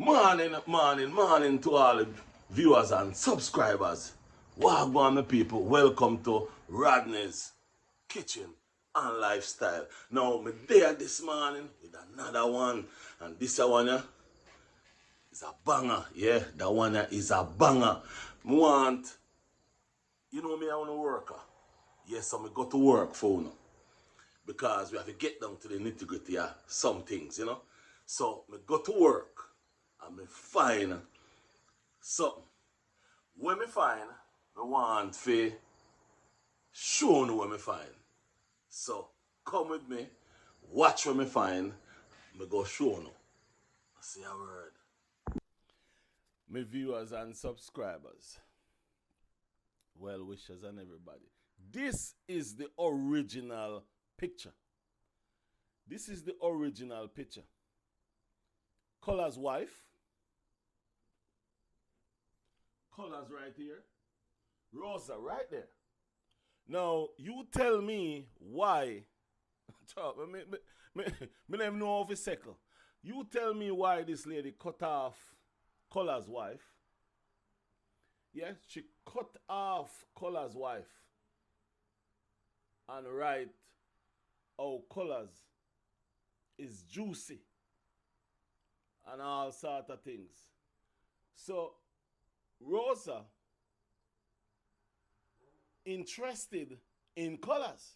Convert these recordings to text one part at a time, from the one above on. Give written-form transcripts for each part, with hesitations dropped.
Morning to all the viewers and subscribers. Wagwan, my people. Welcome to Rodney's Kitchen and Lifestyle. Now, me there this morning with another one. And this one is a banger. Yeah, that one is a banger. Me want, me, I want to work. Yes, so me go to work for you. Because we have to get down to the nitty-gritty of some things, So, me go to work and me find something. When me find, me want to show you what me find. So, come with me, watch what me find, me go show you. Say a word. My viewers and subscribers, well wishers and everybody. This is the original picture. This is the original picture. Colaz wife. Colaz right here. Rosa right there. Now, you tell me why. Me never know of a second. You tell me why this lady cut off Colaz wife. Yeah, she cut off Colaz wife. And write, oh, Colaz is juicy. And all sort of things. So, Rosa interested in Colaz.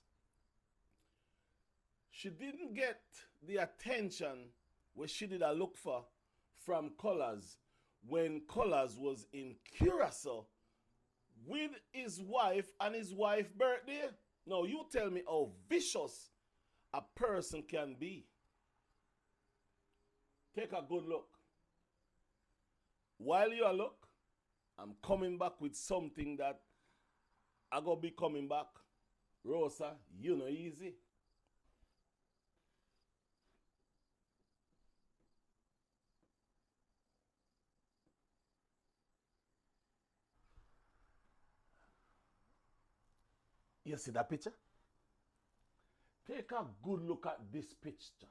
She didn't get the attention where she did a look for from Colaz when Colaz was in Curacao with his wife and his wife's birthday. Now you tell me how vicious a person can be. Take a good look. While you look, I'm coming back with something that I gonna be coming back. Rosa, you know easy. You see that picture? Take a good look at this picture.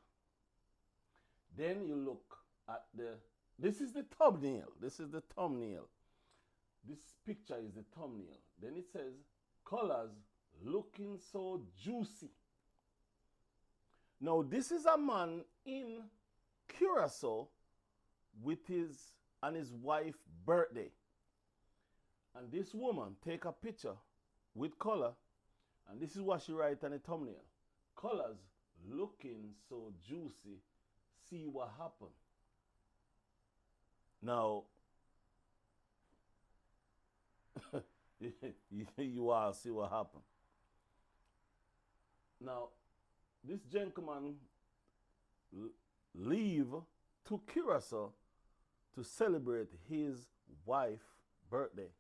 Then you look at this is the thumbnail. This is the thumbnail. This picture is the thumbnail. Then it says, Colaz looking so juicy. Now, this is a man in Curacao with his wife birthday. And this woman take a picture with color, and this is what she write on the thumbnail. Colaz looking so juicy. See what happened. Now, you all see what happened. Now, this gentleman leave to Curacao to celebrate his wife's birthday.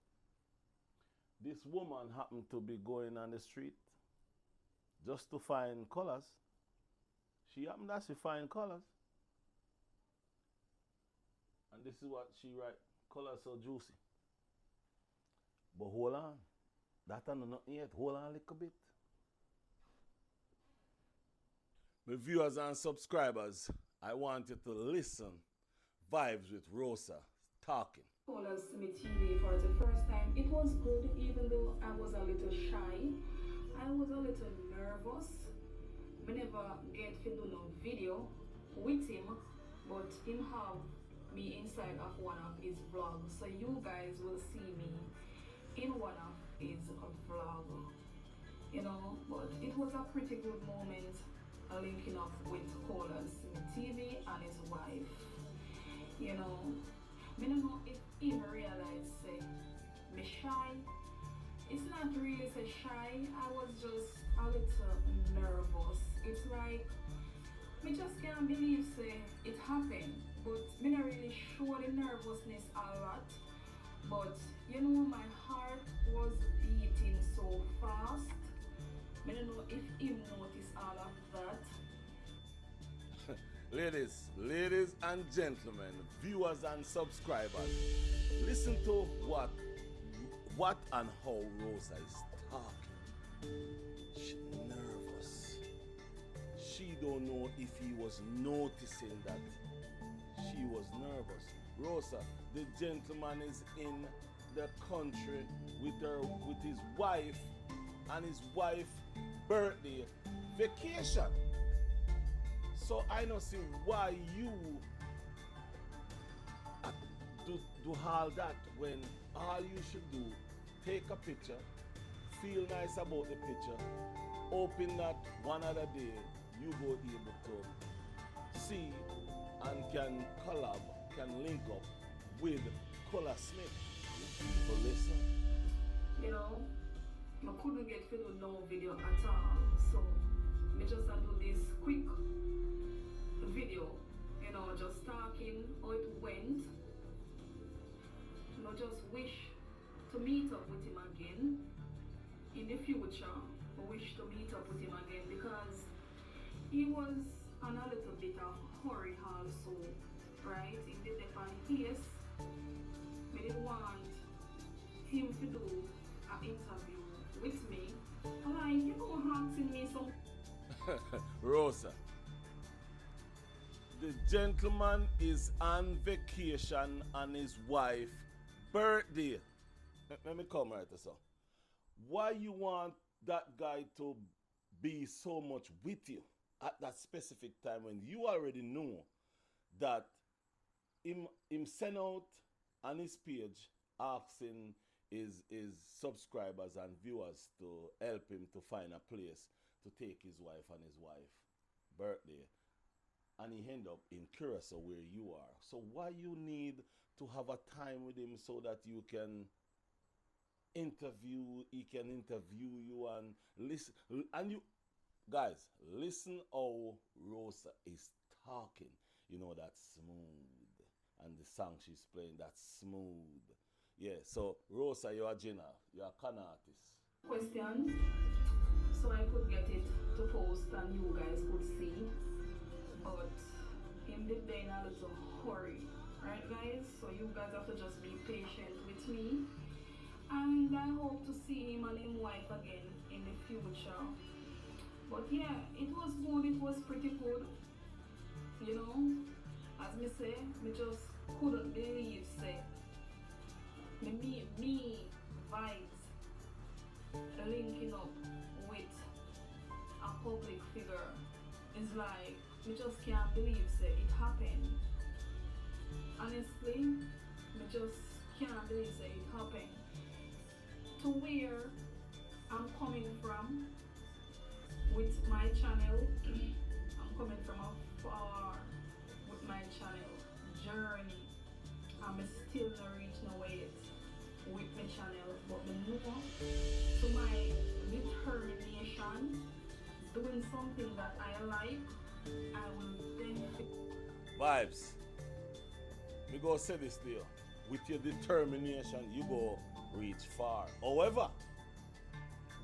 This woman happened to be going on the street just to find Colaz. She happened to find Colaz. And this is what she write, Colaz so juicy. But hold on. That ain't nothing yet. Hold on a little bit. My viewers and subscribers, I want you to listen. Vibes with Rosa talking. Colaz Smith TV for the first time. It was good, even though I was a little shy. I was a little nervous. I never get to do no video with him, but him have me inside of one of his vlogs. So you guys will see me in one of his vlog. But it was a pretty good moment linking up with Colaz TV and his wife. I don't know if he realized say me shy. It's not really say shy. I was just a little nervous. It's like me just can't believe say it happened. But me not really show the nervousness a lot. But my heart was beating so fast. I don't know if him noticed all of that. Ladies and gentlemen, viewers and subscribers, listen to what and how Rosa is talking. She's nervous. She don't know if he was noticing that she was nervous. Rosa, the gentleman is in the country with his wife and his wife's birthday vacation. So I don't see why you do all that when all you should do, take a picture, feel nice about the picture, hoping that one other day you go able to see and can collab, can link up with Colaz Smith. People listen. You know, I couldn't get to do no video at all, so I just do this quick video, you know, just talking how it went. You know, just wish to meet up with him again in the future. I wish to meet up with him again because he was on a little bit of hurry also, right? He did the fan yes. I didn't want him to do an interview with me. And like, you know, asking me some Rosa, the gentleman is on vacation on his wife's birthday. Let me come right so. Why you want that guy to be so much with you at that specific time when you already know that him send out on his page asking his subscribers and viewers to help him to find a place to take his wife and his wife's birthday, and he end up in Curacao where you are. So why you need to have a time with him so that you can interview, he can interview you and listen, and you guys listen how Rosa is talking. You know, that's smooth, and the song she's playing, that's smooth. Yeah, so Rosa, you're a Jenna, you're a con artist. questions so I could get it to post and you guys could see. But him did in a little hurry, right guys? So you guys have to just be patient with me. And I hope to see him and his wife again in the future. But yeah, it was good, it was pretty good. You know, as me say, me just couldn't believe say me vibes linking up with a public figure. It's like me just can't believe say it happened. Honestly, me just can't believe say it happened. To where I'm coming from with my channel, I'm coming from afar with my channel journey. I'm still not reaching nowhere yet with my channel, but me know to my determination, doing something that I like, I will benefit. Vibes, me go say this to you. With your determination, you go reach far. However,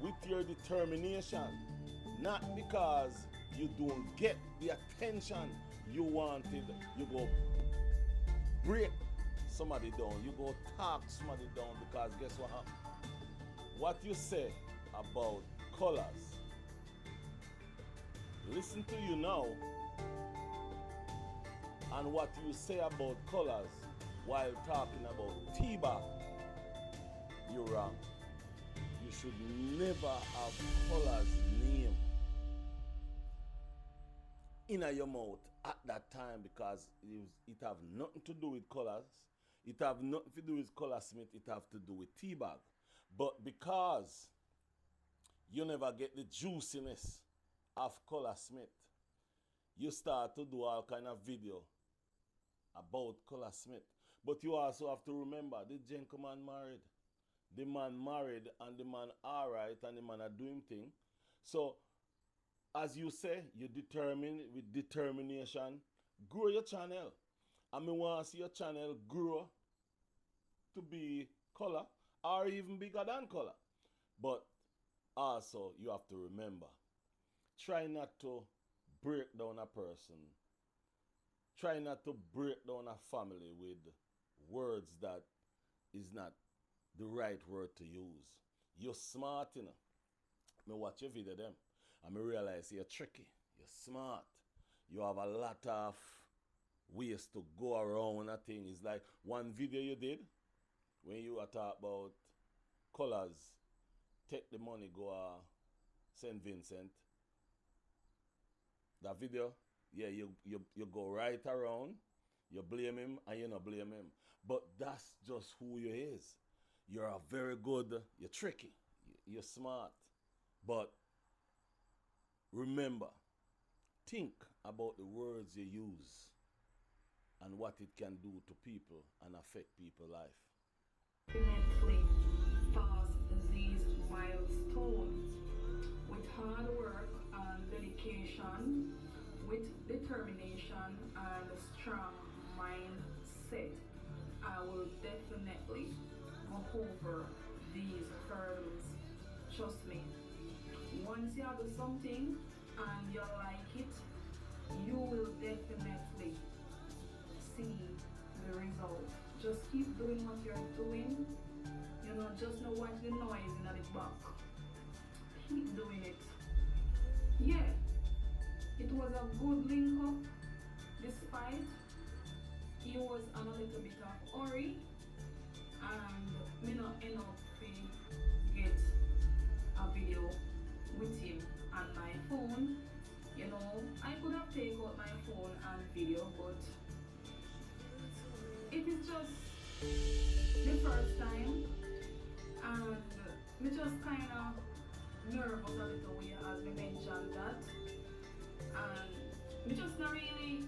with your determination, not because you don't get the attention you wanted, you go break somebody down, you go talk somebody down, because guess what happened? What you say about Colaz, listen to you now, and what you say about Colaz while talking about T-Bag, you're wrong. You should never have Colaz's name in your mouth at that time, because it have nothing to do with Colaz. It have nothing to do with Colaz Smith. It have to do with T-Bag. But because you never get the juiciness of Colaz Smith, you start to do all kind of video about Colaz Smith. But you also have to remember, the gentleman married. The man married and the man alright and the man are doing thing. So, as you say, you determine with determination, grow your channel. And me want to see your channel grow to be color or even bigger than color. But also, you have to remember, try not to break down a person. Try not to break down a family with words that is not the right word to use. You're smart, you know. Me watch your video them and me realize you're tricky. You're smart. You have a lot of ways to go around a thing. It's like one video you did when you were talking about Colaz take the money go St. Vincent. That video, yeah, you go right around, you blame him and you not blame him. But that's just who you is. You're a very good, you're tricky, you're smart. But remember, think about the words you use and what it can do to people and affect people's life. Definitely pass these milestones with hard work and dedication, with determination and a strong mindset. I will definitely go over these hurdles. Trust me. Once you do something and you like it, you will definitely see the result. Just keep doing what you're doing. You know, just know watch the noise in the back. Keep doing it. Yeah, it was a good link up, despite he was on a little bit of hurry and me not end up being get a video with him on my phone. You know, I could have taken out my phone and video, but it is just the first time and me just kind of nervous a little way as me mentioned that, and me just not really.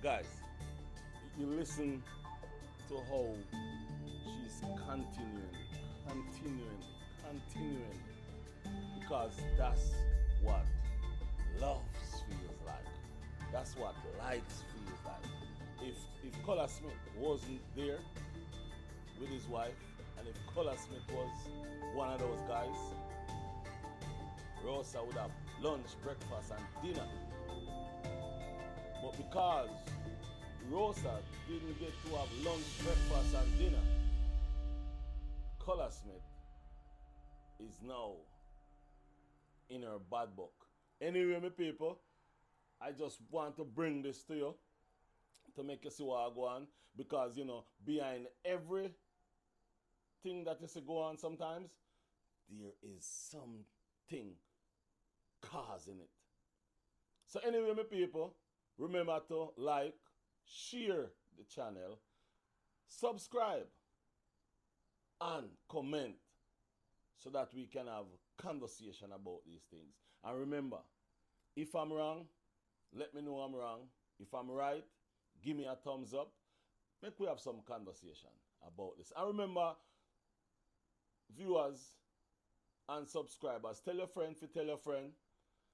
Guys, you listen to how she's continuing, because that's what love feels like. That's what likes feels like. If Colaz Smith wasn't there with his wife, and if Colaz Smith was one of those guys, Rosa would have lunch, breakfast, and dinner. But because Rosa didn't get to have lunch, breakfast, and dinner, Colaz Smith is now in her bad book. Anyway, my people, I just want to bring this to you to make you see what I go on, because you know, behind every thing that you see go on sometimes, there is something causing it. So anyway, my people, remember to like, share the channel, subscribe, and comment so that we can have conversation about these things. And remember, if I'm wrong, let me know I'm wrong. If I'm right, give me a thumbs up. Make we have some conversation about this. And remember, viewers and subscribers, tell your friend to tell your friend.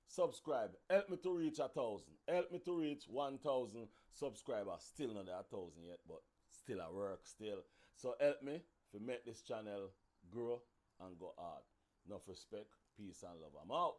Subscribe. Help me to reach 1,000. Help me to reach 1,000 subscribers. Still not at 1,000 yet, but still at work still. So help me to make this channel grow and go hard. Enough respect, peace and love. I'm out.